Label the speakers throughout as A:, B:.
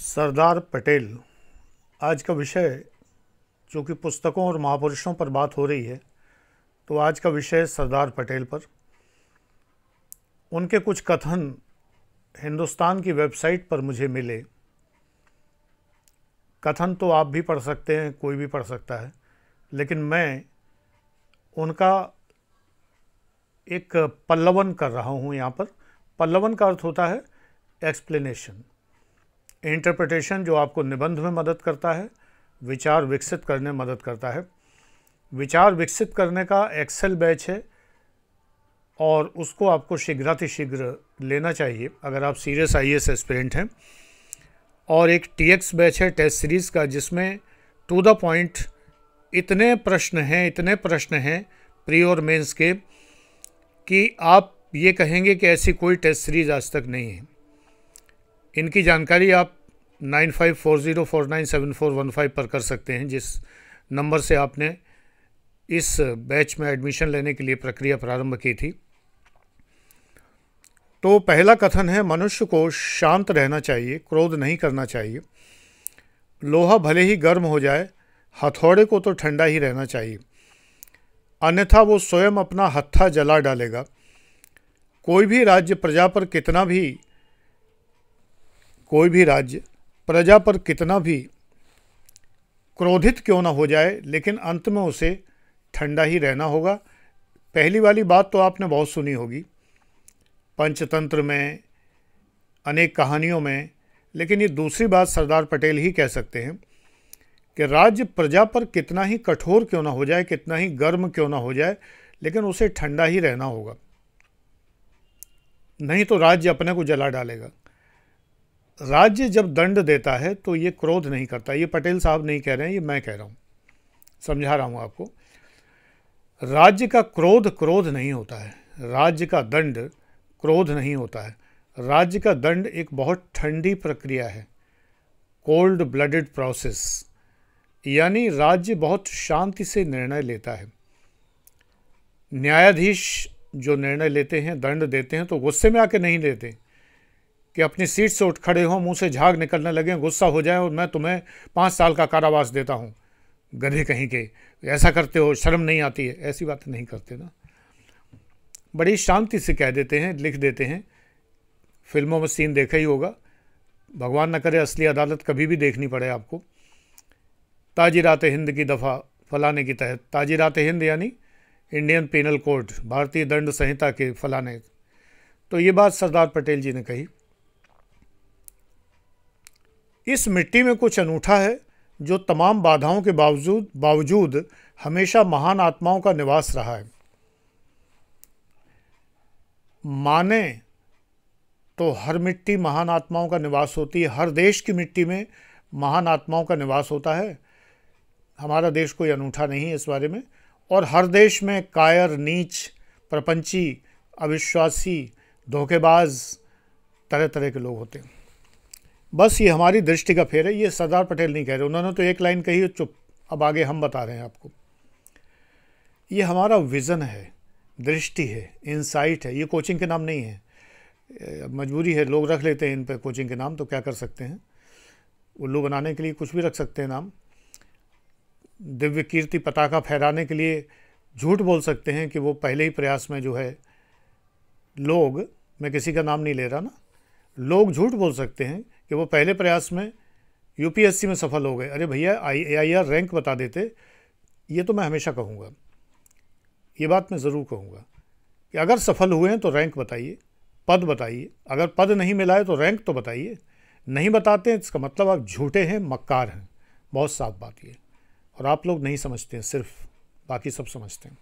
A: सरदार पटेल आज का विषय, चूँकि पुस्तकों और महापुरुषों पर बात हो रही है तो आज का विषय सरदार पटेल पर। उनके कुछ कथन हिंदुस्तान की वेबसाइट पर मुझे मिले। कथन तो आप भी पढ़ सकते हैं, कोई भी पढ़ सकता है, लेकिन मैं उनका एक पल्लवन कर रहा हूँ यहाँ पर। पल्लवन का अर्थ होता है एक्सप्लेनेशन, इंटरप्रिटेशन, जो आपको निबंध में मदद करता है, विचार विकसित करने में मदद करता है। विचार विकसित करने का एक्सेल बैच है और उसको आपको शीघ्रातिशीघ्र लेना चाहिए अगर आप सीरियस आईएएस एस्पिरेंट हैं। और एक टीएक्स बैच है टेस्ट सीरीज़ का, जिसमें टू द पॉइंट इतने प्रश्न हैं प्री और मेंस के कि आप ये कहेंगे कि ऐसी कोई टेस्ट सीरीज़ आज तक नहीं है। इनकी जानकारी आप 9540497415 पर कर सकते हैं, जिस नंबर से आपने इस बैच में एडमिशन लेने के लिए प्रक्रिया प्रारंभ की थी। तो पहला कथन है, मनुष्य को शांत रहना चाहिए, क्रोध नहीं करना चाहिए। लोहा भले ही गर्म हो जाए, हथौड़े को तो ठंडा ही रहना चाहिए, अन्यथा वो स्वयं अपना हत्था जला डालेगा। कोई भी राज्य प्रजा पर कितना भी क्रोधित क्यों ना हो जाए, लेकिन अंत में उसे ठंडा ही रहना होगा। पहली वाली बात तो आपने बहुत सुनी होगी पंचतंत्र में, अनेक कहानियों में, लेकिन ये दूसरी बात सरदार पटेल ही कह सकते हैं कि राज्य प्रजा पर कितना ही कठोर क्यों ना हो जाए, कितना ही गर्म क्यों ना हो जाए, लेकिन उसे ठंडा ही रहना होगा, नहीं तो राज्य अपने को जला डालेगा। राज्य जब दंड देता है तो ये क्रोध नहीं करता। ये पटेल साहब नहीं कह रहे हैं, ये मैं कह रहा हूँ, समझा रहा हूँ आपको। राज्य का क्रोध नहीं होता है, राज्य का दंड क्रोध नहीं होता है। राज्य का दंड एक बहुत ठंडी प्रक्रिया है, कोल्ड ब्लडेड प्रोसेस, यानी राज्य बहुत शांति से निर्णय लेता है। न्यायाधीश जो निर्णय लेते हैं, दंड देते हैं, तो गुस्से में आके नहीं देते कि अपनी सीट से उठ खड़े हों, मुंह से झाग निकलने लगे, गुस्सा हो जाए और मैं तुम्हें 5 साल का कारावास देता हूं, गधे कहीं के, ऐसा करते हो, शर्म नहीं आती है। ऐसी बातें नहीं करते ना, बड़ी शांति से कह देते हैं, लिख देते हैं। फिल्मों में सीन देखा ही होगा, भगवान न करे असली अदालत कभी भी देखनी पड़े आपको। ताजीरात हिंद की दफ़ा फलाने की तहत, ताजीरात हिंद यानी इंडियन पीनल कोड, भारतीय दंड संहिता के फलाने। तो ये बात सरदार पटेल जी ने कही। इस मिट्टी में कुछ अनूठा है जो तमाम बाधाओं के बावजूद हमेशा महान आत्माओं का निवास रहा है। माने तो हर मिट्टी महान आत्माओं का निवास होती है, हर देश की मिट्टी में महान आत्माओं का निवास होता है। हमारा देश कोई अनूठा नहीं है इस बारे में। और हर देश में कायर, नीच, प्रपंची, अविश्वासी, धोखेबाज, तरह तरह के लोग होते हैं। बस ये हमारी दृष्टि का फेर है, ये सरदार पटेल नहीं कह रहे। उन्होंने तो एक लाइन कही है, चुप, अब आगे हम बता रहे हैं आपको। ये हमारा विज़न है, दृष्टि है, इंसाइट है। ये कोचिंग के नाम नहीं है, मजबूरी है, लोग रख लेते हैं इन पे कोचिंग के नाम, तो क्या कर सकते हैं, उल्लू बनाने के लिए कुछ भी रख सकते हैं नाम। दिव्य कीर्ति पताका फहराने के लिए झूठ बोल सकते हैं कि वो पहले ही प्रयास में जो है लोग, मैं किसी का नाम नहीं ले रहा ना, लोग झूठ बोल सकते हैं कि वो पहले प्रयास में यूपीएससी में सफल हो गए। अरे भैया, AIR रैंक बता देते। ये तो मैं हमेशा कहूँगा, ये बात मैं ज़रूर कहूँगा कि अगर सफल हुए हैं तो रैंक बताइए, पद बताइए। अगर पद नहीं मिला है तो रैंक तो बताइए। नहीं बताते हैं इसका मतलब आप झूठे हैं, मक्कार हैं। बहुत साफ बात ये, और आप लोग नहीं समझते हैं, सिर्फ बाकी सब समझते हैं।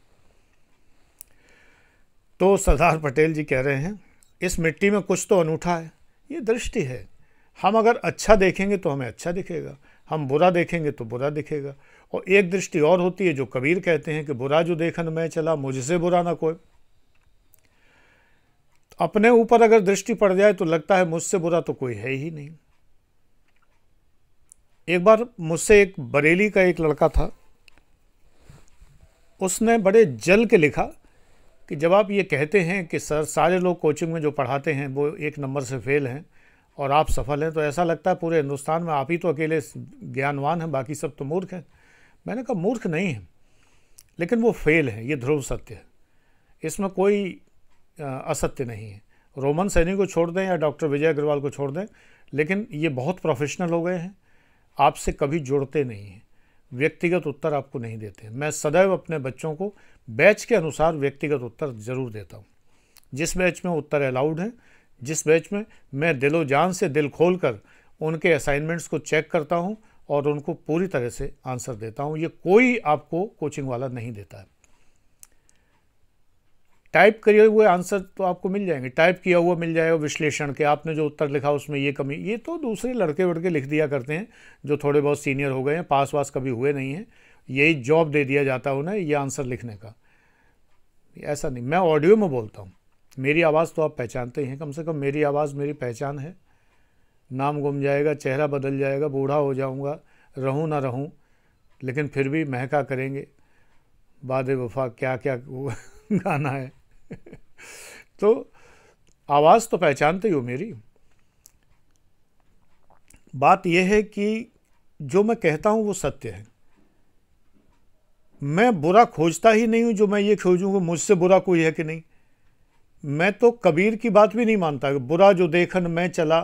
A: तो सरदार पटेल जी कह रहे हैं, इस मिट्टी में कुछ तो अनूठा है। ये दृष्टि है। हम अगर अच्छा देखेंगे तो हमें अच्छा दिखेगा, हम बुरा देखेंगे तो बुरा दिखेगा। और एक दृष्टि और होती है जो कबीर कहते हैं कि बुरा जो देखन मैं चला, मुझसे बुरा ना कोई। अपने ऊपर अगर दृष्टि पड़ जाए तो लगता है मुझसे बुरा तो कोई है ही नहीं। एक बार मुझसे एक बरेली का एक लड़का था, उसने बड़े जल के लिखा कि जब आप ये कहते हैं कि सर सारे लोग कोचिंग में जो पढ़ाते हैं वो 1 नंबर से फेल हैं, और आप सफल हैं, तो ऐसा लगता है पूरे हिंदुस्तान में आप ही तो अकेले ज्ञानवान हैं, बाकी सब तो मूर्ख हैं। मैंने कहा मूर्ख नहीं है, लेकिन वो फेल है, ये ध्रुव सत्य है, इसमें कोई असत्य नहीं है। रोमन सैनी को छोड़ दें या डॉक्टर विजय अग्रवाल को छोड़ दें, लेकिन ये बहुत प्रोफेशनल हो गए हैं, आपसे कभी जुड़ते नहीं हैं, व्यक्तिगत उत्तर आपको नहीं देते। मैं सदैव अपने बच्चों को बैच के अनुसार व्यक्तिगत उत्तर ज़रूर देता हूँ। जिस बैच में उत्तर अलाउड हैं, जिस बैच में मैं दिलो जान से दिल खोल कर उनके असाइनमेंट्स को चेक करता हूँ और उनको पूरी तरह से आंसर देता हूँ, ये कोई आपको कोचिंग वाला नहीं देता है। टाइप किए हुए आंसर तो आपको मिल जाएंगे, टाइप किया हुआ मिल जाएगा विश्लेषण के, आपने जो उत्तर लिखा उसमें ये कमी, ये तो दूसरे लड़के वड़के लिख दिया करते हैं जो थोड़े बहुत सीनियर हो गए हैं, पास वास कभी हुए नहीं हैं, यही जॉब दे दिया जाता है उन्हें ये आंसर लिखने का। ऐसा नहीं, मैं ऑडियो में बोलता हूँ, मेरी आवाज़ तो आप पहचानते ही हैं, कम से कम मेरी आवाज़ मेरी पहचान है। नाम गुम जाएगा, चेहरा बदल जाएगा, बूढ़ा हो जाऊँगा, रहूँ ना रहूँ, लेकिन फिर भी महका करेंगे, बादे वफा क्या क्या गाना है तो आवाज़ तो पहचानते ही हो मेरी। बात यह है कि जो मैं कहता हूँ वो सत्य है, मैं बुरा खोजता ही नहीं हूँ जो मैं ये खोजूँ कि मुझसे बुरा कोई है कि नहीं। मैं तो कबीर की बात भी नहीं मानता कि बुरा जो देखन मैं चला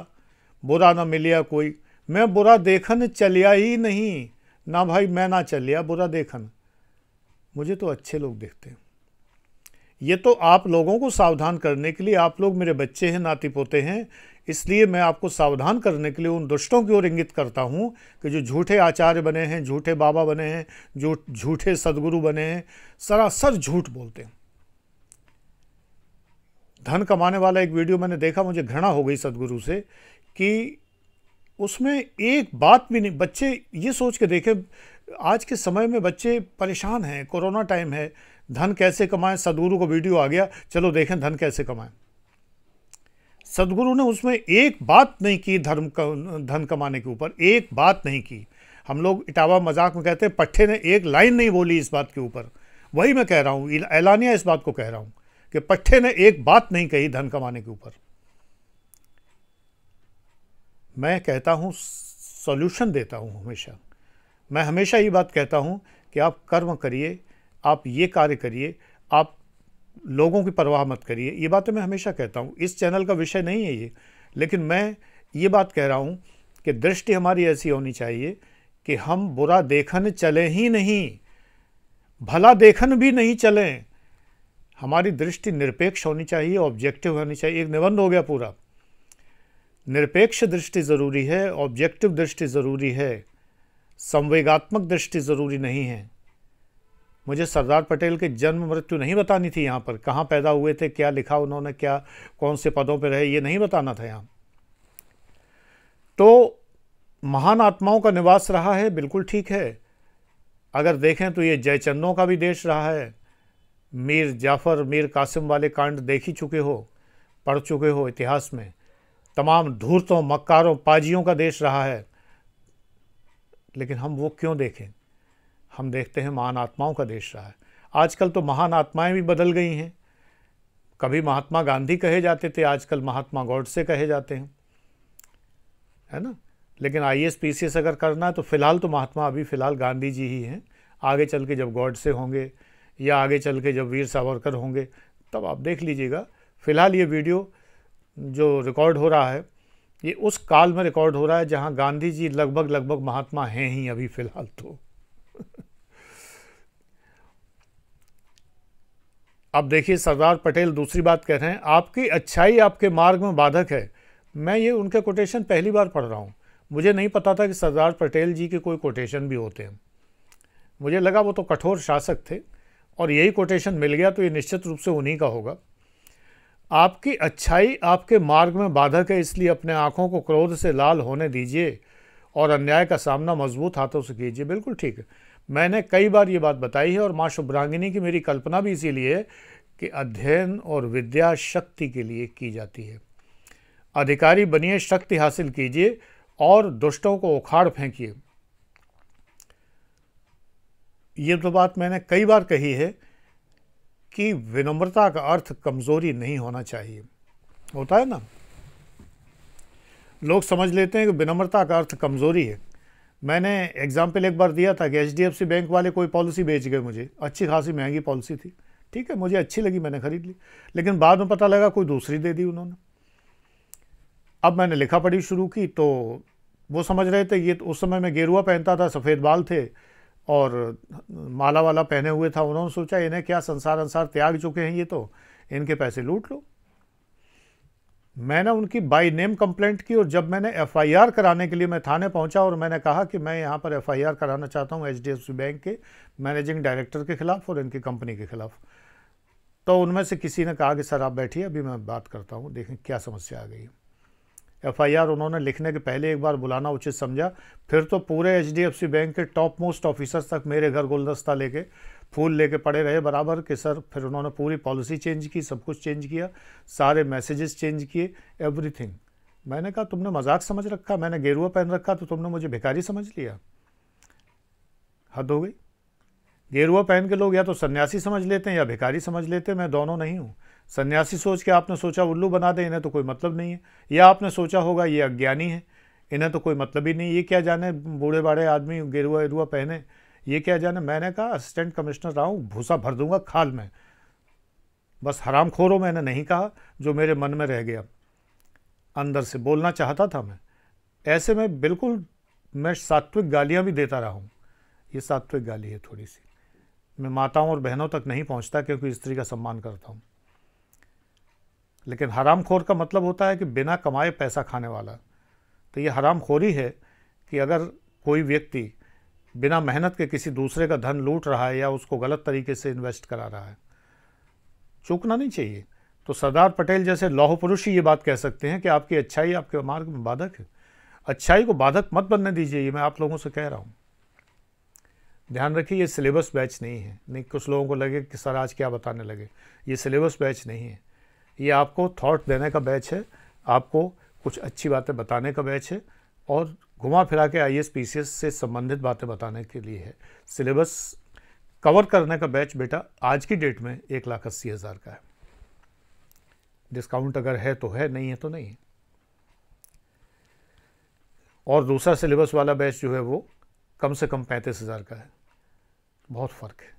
A: बुरा ना मिलिया कोई। मैं बुरा देखन चलिया ही नहीं, ना भाई मैं ना चलिया बुरा देखन, मुझे तो अच्छे लोग देखते हैं। ये तो आप लोगों को सावधान करने के लिए, आप लोग मेरे बच्चे हैं, नाती पोते हैं, इसलिए मैं आपको सावधान करने के लिए उन दुष्टों की ओर इंगित करता हूँ कि जो झूठे आचार्य बने हैं, झूठे बाबा बने हैं, जो झूठे सदगुरु बने हैं, सरासर झूठ बोलते हैं। धन कमाने वाला एक वीडियो मैंने देखा, मुझे घृणा हो गई सदगुरु से कि उसमें एक बात भी नहीं, बच्चे ये सोच के देखें, आज के समय में बच्चे परेशान हैं, कोरोना टाइम है, धन कैसे कमाएं, सदगुरु को वीडियो आ गया, चलो देखें धन कैसे कमाएं। सदगुरु ने उसमें एक बात नहीं की धन कमाने के ऊपर, एक बात नहीं की। हम लोग इटावा मजाक में कहते हैं पट्टे ने एक लाइन नहीं बोली इस बात के ऊपर, वही मैं कह रहा हूँ, ऐलानिया इस बात को कह रहा हूँ कि पट्टे ने एक बात नहीं कही धन कमाने के ऊपर। मैं कहता हूँ, सॉल्यूशन देता हूँ हमेशा, मैं हमेशा ये बात कहता हूँ कि आप कर्म करिए, आप ये कार्य करिए, आप लोगों की परवाह मत करिए। ये बातें मैं हमेशा कहता हूँ, इस चैनल का विषय नहीं है ये, लेकिन मैं ये बात कह रहा हूँ कि दृष्टि हमारी ऐसी होनी चाहिए कि हम बुरा देखन चले ही नहीं, भला देखन भी नहीं चलें। हमारी दृष्टि निरपेक्ष होनी चाहिए, ऑब्जेक्टिव होनी चाहिए। एक निबंध हो गया पूरा। निरपेक्ष दृष्टि ज़रूरी है, ऑब्जेक्टिव दृष्टि ज़रूरी है, संवेगात्मक दृष्टि ज़रूरी नहीं है। मुझे सरदार पटेल के जन्म मृत्यु नहीं बतानी थी यहाँ पर, कहाँ पैदा हुए थे, क्या लिखा उन्होंने, क्या कौन से पदों पर रहे, ये नहीं बताना था यहाँ। तो महान आत्माओं का निवास रहा है, बिल्कुल ठीक है। अगर देखें तो ये जयचंदों का भी देश रहा है। मीर जाफ़र, मीर कासिम वाले कांड देख ही चुके हो, पढ़ चुके हो इतिहास में। तमाम धूर्तों, मक्कारों, पाजियों का देश रहा है, लेकिन हम वो क्यों देखें? हम देखते हैं महान आत्माओं का देश रहा है। आजकल तो महान आत्माएं भी बदल गई हैं। कभी महात्मा गांधी कहे जाते थे, आजकल महात्मा गॉडसे कहे जाते हैं, है ना। लेकिन IAS PCS अगर करना है तो फ़िलहाल तो महात्मा अभी फ़िलहाल गांधी जी ही हैं। आगे चल के जब गॉडसे होंगे या आगे चल के जब वीर सावरकर होंगे तब आप देख लीजिएगा। फ़िलहाल ये वीडियो जो रिकॉर्ड हो रहा है ये उस काल में रिकॉर्ड हो रहा है जहाँ गांधी जी लगभग महात्मा हैं ही अभी फ़िलहाल तो। अब देखिए, सरदार पटेल दूसरी बात कह रहे हैं, आपकी अच्छाई आपके मार्ग में बाधक है। मैं ये उनके कोटेशन पहली बार पढ़ रहा हूँ, मुझे नहीं पता था कि सरदार पटेल जी के कोई कोटेशन भी होते हैं। मुझे लगा वो तो कठोर शासक थे और यही कोटेशन मिल गया तो ये निश्चित रूप से उन्हीं का होगा। आपकी अच्छाई आपके मार्ग में बाधक है, इसलिए अपने आँखों को क्रोध से लाल होने दीजिए और अन्याय का सामना मजबूत हाथों से कीजिए। बिल्कुल ठीक है, मैंने कई बार ये बात बताई है और माँ शुभ्रांगिनी की मेरी कल्पना भी इसीलिए है कि अध्ययन और विद्या शक्ति के लिए की जाती है। अधिकारी बनिए, शक्ति हासिल कीजिए और दुष्टों को उखाड़ फेंकिए। ये तो बात मैंने कई बार कही है कि विनम्रता का अर्थ कमज़ोरी नहीं होना चाहिए, होता है ना। लोग समझ लेते हैं कि विनम्रता का अर्थ कमज़ोरी है। मैंने एग्जाम्पल एक बार दिया था कि HDFC बैंक वाले कोई पॉलिसी बेच गए मुझे, अच्छी खासी महंगी पॉलिसी थी, ठीक है, मुझे अच्छी लगी, मैंने ख़रीद ली, लेकिन बाद में पता लगा कोई दूसरी दे दी उन्होंने। अब मैंने लिखा पढ़ी शुरू की तो वो समझ रहे थे, ये उस समय मैं गेरुआ पहनता था, सफ़ेद बाल थे और माला वाला पहने हुए था, उन्होंने सोचा इन्हें क्या संसार अंसार त्याग चुके हैं ये, तो इनके पैसे लूट लो। मैंने उनकी बाय नेम कंप्लेंट की और जब मैंने FIR कराने के लिए मैं थाने पहुंचा और मैंने कहा कि मैं यहाँ पर FIR कराना चाहता हूँ HDFC बैंक के मैनेजिंग डायरेक्टर के खिलाफ और इनकी कंपनी के खिलाफ, तो उनमें से किसी ने कहा कि सर आप बैठिए, अभी मैं बात करता हूँ, देखें क्या समस्या आ गई। FIR उन्होंने लिखने के पहले एक बार बुलाना उचित समझा, फिर तो पूरे HDFC बैंक के टॉप मोस्ट ऑफिसर्स तक मेरे घर गुलदस्ता लेके फूल लेके पड़े रहे बराबर कि सर, फिर उन्होंने पूरी पॉलिसी चेंज की, सब कुछ चेंज किया, सारे मैसेजेस चेंज किए, एवरीथिंग। मैंने कहा तुमने मजाक समझ रखा, मैंने गेरुआ पहन रखा तो तुमने मुझे भिखारी समझ लिया, हद हो गई। गेरुआ पहन के लोग या तो सन्यासी समझ लेते हैं या भिखारी समझ लेते हैं, मैं दोनों नहीं हूँ। सन्यासी सोच के आपने सोचा उल्लू बना दे, इन्हें तो कोई मतलब नहीं है, या आपने सोचा होगा ये अज्ञानी है, इन्हें तो कोई मतलब ही नहीं, ये क्या जाने बूढ़े बाड़े आदमी गेरुआ वेरुआ पहने, ये क्या जाने। मैंने कहा असिस्टेंट कमिश्नर रहा हूँ, भूसा भर दूंगा खाल में, बस हरामखोरों मैंने नहीं कहा, जो मेरे मन में रह गया, अंदर से बोलना चाहता था मैं। ऐसे में बिल्कुल मैं सात्विक गालियाँ भी देता रहा हूँ, ये सात्विक गाली है थोड़ी सी, मैं माताओं और बहनों तक नहीं पहुँचता क्योंकि स्त्री का सम्मान करता हूँ। लेकिन हरामखोर का मतलब होता है कि बिना कमाए पैसा खाने वाला, तो ये हरामखोरी है कि अगर कोई व्यक्ति बिना मेहनत के किसी दूसरे का धन लूट रहा है या उसको गलत तरीके से इन्वेस्ट करा रहा है, चूकना नहीं चाहिए। तो सरदार पटेल जैसे लौह पुरुष ही ये बात कह सकते हैं कि आपकी अच्छाई आपके मार्ग में बाधक है, अच्छाई को बाधक मत बनने दीजिए, ये मैं आप लोगों से कह रहा हूँ। ध्यान रखिए ये सिलेबस बैच नहीं है, नहीं कुछ लोगों को लगे कि सर आज क्या बताने लगे, ये सिलेबस बैच नहीं है, ये आपको थॉट देने का बैच है, आपको कुछ अच्छी बातें बताने का बैच है और घुमा फिरा के IAS PCS से संबंधित बातें बताने के लिए है। सिलेबस कवर करने का बैच बेटा आज की डेट में 1,80,000 का है, डिस्काउंट अगर है तो है, नहीं है तो नहीं है। और दूसरा सिलेबस वाला बैच जो है वो कम से कम 35,000 का है, बहुत फ़र्क है,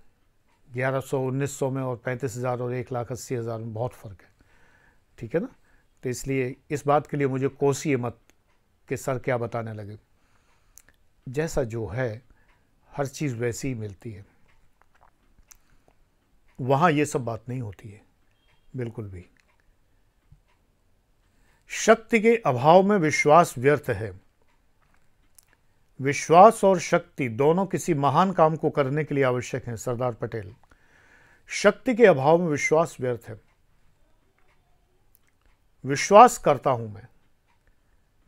A: 1100-1900 में और 35,000 और 1,80,000 में बहुत फ़र्क है, ठीक है ना। तो इसलिए इस बात के लिए मुझे कोसिए मत कि सर क्या बताने लगे, जैसा जो है हर चीज़ वैसी ही मिलती है, वहाँ ये सब बात नहीं होती है बिल्कुल भी। शक्ति के अभाव में विश्वास व्यर्थ है। विश्वास और शक्ति दोनों किसी महान काम को करने के लिए आवश्यक हैं, सरदार पटेल। शक्ति के अभाव में विश्वास व्यर्थ है। विश्वास करता हूं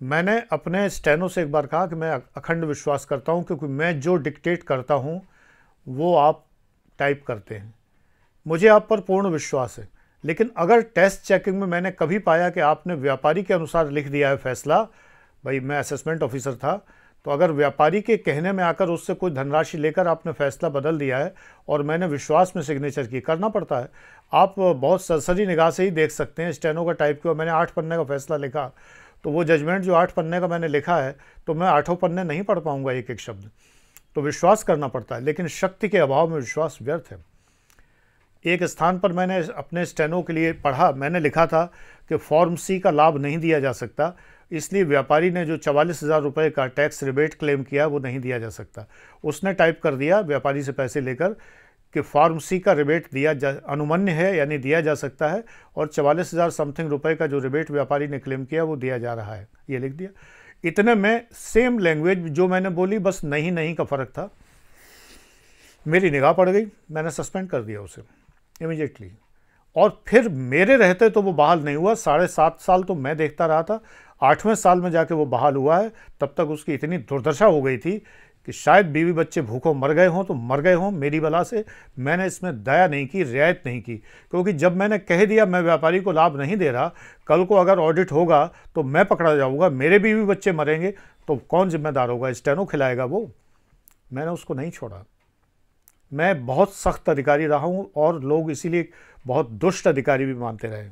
A: मैंने अपने स्टेनो से एक बार कहा कि मैं अखंड विश्वास करता हूं, क्योंकि मैं जो डिक्टेट करता हूं वो आप टाइप करते हैं, मुझे आप पर पूर्ण विश्वास है। लेकिन अगर टेस्ट चेकिंग में मैंने कभी पाया कि आपने व्यापारी के अनुसार लिख दिया है फैसला, भाई मैं असेसमेंट ऑफिसर था, तो अगर व्यापारी के कहने में आकर उससे कोई धनराशि लेकर आपने फैसला बदल दिया है और मैंने विश्वास में सिग्नेचर की, करना पड़ता है, आप बहुत सरसरी निगाह से ही देख सकते हैं स्टेनो का टाइप किया, मैंने 8 पन्ने का फैसला लिखा, तो वो जजमेंट जो 8 पन्ने का मैंने लिखा है तो मैं 8 पन्ने नहीं पढ़ पाऊंगा एक एक शब्द, तो विश्वास करना पड़ता है। लेकिन शक्ति के अभाव में विश्वास व्यर्थ है। एक स्थान पर मैंने अपने स्टेनो के लिए पढ़ा, मैंने लिखा था कि फॉर्म C का लाभ नहीं दिया जा सकता, इसलिए व्यापारी ने जो 44,000 रुपये का टैक्स रिबेट क्लेम किया वो नहीं दिया जा सकता। उसने टाइप कर दिया व्यापारी से पैसे लेकर कि फॉर्म C का रिबेट अनुमन्य है, यानी दिया जा सकता है, और 44,000 समथिंग रुपये का जो रिबेट व्यापारी ने क्लेम किया वो दिया जा रहा है, ये लिख दिया। इतने में सेम लैंग्वेज जो मैंने बोली, बस नहीं का फ़र्क था, मेरी निगाह पड़ गई, मैंने सस्पेंड कर दिया उसे इमीडिएटली। और फिर मेरे रहते तो वो बहाल नहीं हुआ, 7.5 साल तो मैं देखता रहा था, 8वें साल में जाके वो बहाल हुआ है। तब तक उसकी इतनी दुर्दशा हो गई थी कि शायद बीवी बच्चे भूखों मर गए हों तो मर गए हों मेरी बला से। मैंने इसमें दया नहीं की, रियायत नहीं की, क्योंकि जब मैंने कह दिया मैं व्यापारी को लाभ नहीं दे रहा, कल को अगर ऑडिट होगा तो मैं पकड़ा जाऊँगा, मेरे बीवी बच्चे मरेंगे तो कौन जिम्मेदार होगा, स्टेनो खिलाएगा वो। मैंने उसको नहीं छोड़ा। मैं बहुत सख्त अधिकारी रहा हूँ और लोग इसीलिए बहुत दुष्ट अधिकारी भी मानते रहे।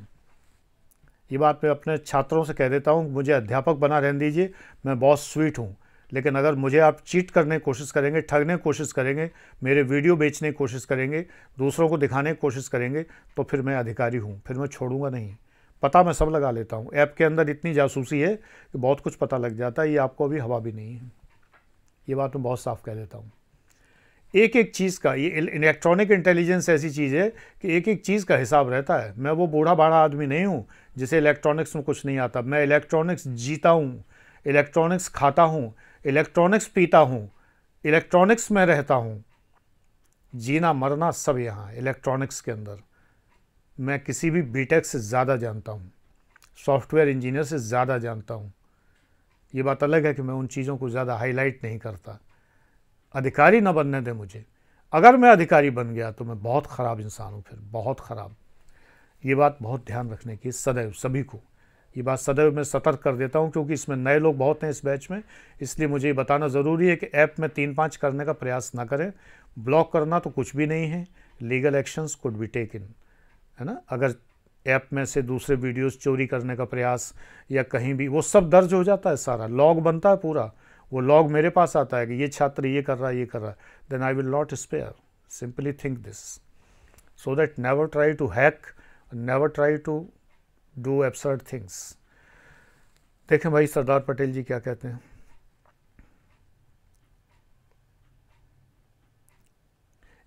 A: ये बात मैं अपने छात्रों से कह देता हूँ, मुझे अध्यापक बना रहने दीजिए, मैं बहुत स्वीट हूँ, लेकिन अगर मुझे आप चीट करने की कोशिश करेंगे, ठगने की कोशिश करेंगे, मेरे वीडियो बेचने की कोशिश करेंगे, दूसरों को दिखाने की कोशिश करेंगे, तो फिर मैं अधिकारी हूँ, फिर मैं छोड़ूंगा नहीं। पता मैं सब लगा लेता हूँ। ऐप के अंदर इतनी जासूसी है कि बहुत कुछ पता लग जाता है, ये आपको अभी हवा भी नहीं है। ये बात मैं बहुत साफ कह देता हूँ। एक एक चीज़ का, ये इलेक्ट्रॉनिक इंटेलिजेंस ऐसी चीज़ है कि एक एक चीज़ का हिसाब रहता है। मैं वो बूढ़ा बाढ़ा आदमी नहीं हूँ जिसे इलेक्ट्रॉनिक्स में कुछ नहीं आता। मैं इलेक्ट्रॉनिक्स जीता हूँ, इलेक्ट्रॉनिक्स खाता हूँ, इलेक्ट्रॉनिक्स पीता हूँ, इलेक्ट्रॉनिक्स में रहता हूँ। जीना मरना सब यहाँ इलेक्ट्रॉनिक्स के अंदर। मैं किसी भी बीटेक से ज़्यादा जानता हूँ, सॉफ्टवेयर इंजीनियर से ज़्यादा जानता हूँ। ये बात अलग है कि मैं उन चीज़ों को ज़्यादा हाईलाइट नहीं करता। अधिकारी न बनने दें मुझे। अगर मैं अधिकारी बन गया तो मैं बहुत ख़राब इंसान हूँ, फिर बहुत ख़राब। ये बात बहुत ध्यान रखने की सदैव, सभी को ये बात सदैव मैं सतर्क कर देता हूँ, क्योंकि इसमें नए लोग बहुत हैं इस बैच में। इसलिए मुझे ये बताना ज़रूरी है कि ऐप में 3-5 करने का प्रयास ना करें। ब्लॉक करना तो कुछ भी नहीं है, legal actions could be taken, है ना। अगर ऐप में से दूसरे वीडियोस चोरी करने का प्रयास या कहीं भी, वो सब दर्ज हो जाता है, सारा लॉग बनता है पूरा। वो लॉग मेरे पास आता है कि ये छात्र ये कर रहा है, ये कर रहा है, then I will not spare. Simply think this, so that never try to hack, never try to do absurd things. देखें भाई सरदार पटेल जी क्या कहते हैं।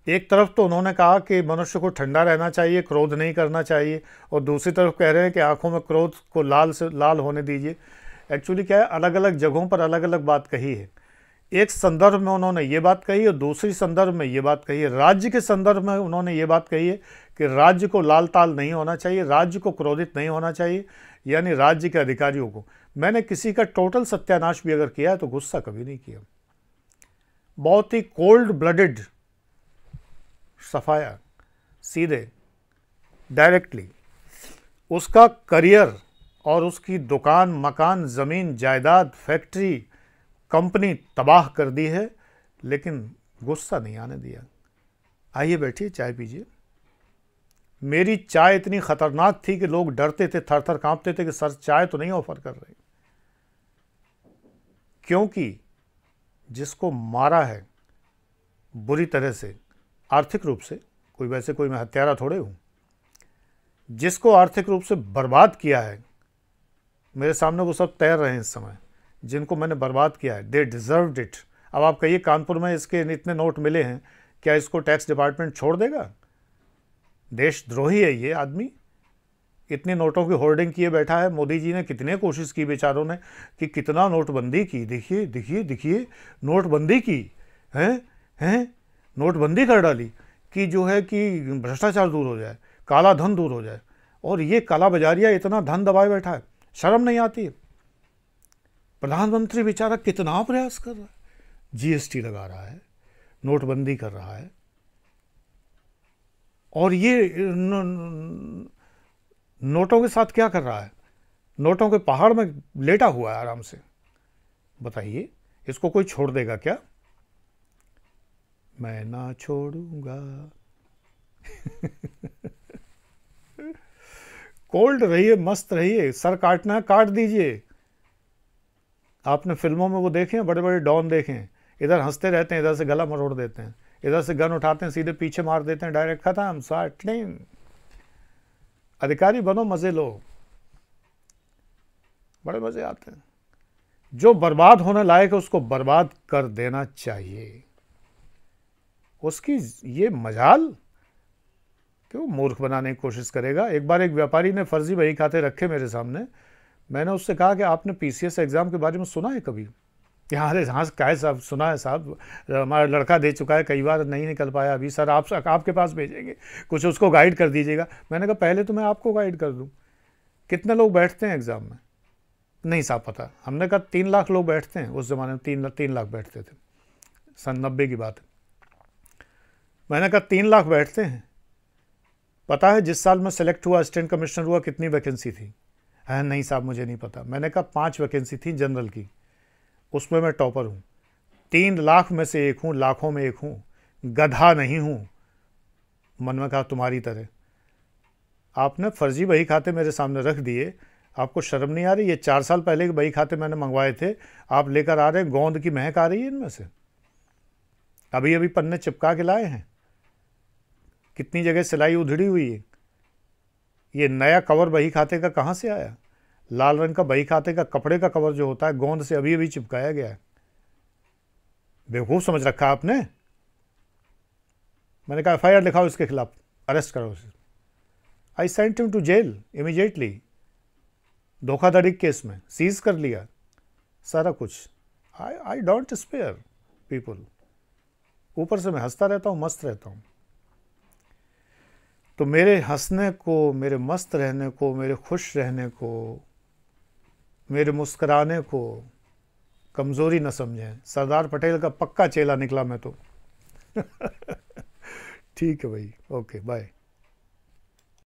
A: एक तरफ तो उन्होंने कहा कि मनुष्य को ठंडा रहना चाहिए, क्रोध नहीं करना चाहिए, और दूसरी तरफ कह रहे हैं कि आंखों में क्रोध को लाल से लाल होने दीजिए। एक्चुअली क्या है, अलग अलग जगहों पर अलग अलग बात कही है। एक संदर्भ में उन्होंने ये बात कही और दूसरी संदर्भ में ये बात कही है। राज्य के संदर्भ में उन्होंने ये बात कही है कि राज्य को लाल ताल नहीं होना चाहिए, राज्य को क्रोधित नहीं होना चाहिए, यानी राज्य के अधिकारियों को। मैंने किसी का टोटल सत्यानाश भी अगर किया है तो गुस्सा कभी नहीं किया। बहुत ही कोल्ड ब्लडेड सफाया, सीधे डायरेक्टली उसका करियर और उसकी दुकान, मकान, ज़मीन, जायदाद, फैक्ट्री, कंपनी तबाह कर दी है, लेकिन गुस्सा नहीं आने दिया। आइए बैठिए, चाय पीजिए। मेरी चाय इतनी ख़तरनाक थी कि लोग डरते थे, थर थर कांपते थे कि सर चाय तो नहीं ऑफर कर रहे, क्योंकि जिसको मारा है बुरी तरह से आर्थिक रूप से, कोई वैसे कोई मैं हत्यारा थोड़े हूँ, जिसको आर्थिक रूप से बर्बाद किया है, मेरे सामने वो सब तैर रहे हैं इस समय, जिनको मैंने बर्बाद किया है, दे डिज़र्व्ड इट। अब आप कहिए कानपुर में इसके इतने नोट मिले हैं, क्या इसको टैक्स डिपार्टमेंट छोड़ देगा? देशद्रोही है ये आदमी, इतने नोटों की होर्डिंग किए बैठा है। मोदी जी ने कितने कोशिश की बेचारों ने कि कितना नोटबंदी की, देखिए देखिए देखिए नोटबंदी की, हैं नोटबंदी कर डाली कि जो है कि भ्रष्टाचार दूर हो जाए, काला धन दूर हो जाए, और ये काला बाजारिया इतना धन दबाए बैठा है, शर्म नहीं आती है। प्रधानमंत्री बेचारा कितना प्रयास कर रहा है, जीएसटी लगा रहा है, नोटबंदी कर रहा है, और ये नोटों के साथ क्या कर रहा है? नोटों के पहाड़ में लेटा हुआ है आराम से। बताइए इसको कोई छोड़ देगा क्या? मैं ना छोड़ूंगा। कोल्ड रहिए, मस्त रहिए, सर काटना है काट दीजिए। आपने फिल्मों में वो देखे हैं, बड़े बड़े डॉन देखे हैं, इधर हंसते रहते हैं, इधर से गला मरोड़ देते हैं, इधर से गन उठाते हैं, सीधे पीछे मार देते हैं, डायरेक्ट खत्म, शॉट नहीं। अधिकारी बनो, मजे लो, बड़े मजे आते हैं। जो बर्बाद होने लायक है उसको बर्बाद कर देना चाहिए। उसकी ये मजाल क्यों मूर्ख बनाने की कोशिश करेगा? एक बार एक व्यापारी ने फर्जी बही खाते रखे मेरे सामने। मैंने उससे कहा कि आपने पीसीएस एग्ज़ाम के बारे में सुना है कभी? यहाँ अरे हाँ क्या है साहब, सुना है साहब, हमारा लड़का दे चुका है, कई बार नहीं निकल पाया अभी सर, आपके पास भेजेंगे, कुछ उसको गाइड कर दीजिएगा। मैंने कहा पहले तो मैं आपको गाइड कर दूँ। कितने लोग बैठते हैं एग्ज़ाम में? नहीं साहब पता। हमने कहा 3 लाख लोग बैठते हैं, उस ज़माने में 3 लाख बैठते थे, सन 90 की बात है। मैंने कहा 3 लाख बैठते हैं। पता है जिस साल में सेलेक्ट हुआ, असिस्टेंट कमिश्नर हुआ, कितनी वैकेंसी थी? है नहीं साहब मुझे नहीं पता। मैंने कहा 5 वैकेंसी थी जनरल की, उसमें मैं टॉपर हूँ। 3 लाख में से एक हूँ, लाखों में एक हूँ, गधा नहीं हूँ। मन में कहा तुम्हारी तरह। आपने फर्जी बही खाते मेरे सामने रख दिए, आपको शर्म नहीं आ रही? ये 4 साल पहले के बही खाते मैंने मंगवाए थे, आप लेकर आ रहे हैं, गोंद की महक आ रही है इनमें से। अभी अभी पन्ने चिपका के लाए हैं, कितनी जगह सिलाई उधड़ी हुई है। ये नया कवर बही खाते का कहाँ से आया? लाल रंग का बही खाते का कपड़े का कवर जो होता है, गोंद से अभी अभी चिपकाया गया है। बेवकूफ़ समझ रखा आपने। मैंने कहा FIR लिखाओ इसके खिलाफ, अरेस्ट करो उसे। I sent him to jail immediately, धोखाधड़ी केस में सीज कर लिया सारा कुछ। I don't spare people. ऊपर से मैं हंसता रहता हूँ, मस्त रहता हूँ। तो मेरे हंसने को, मेरे मस्त रहने को, मेरे खुश रहने को, मेरे मुस्कुराने को कमज़ोरी न समझें। सरदार पटेल का पक्का चेला निकला मैं तो। ठीक है भाई, ओके बाय।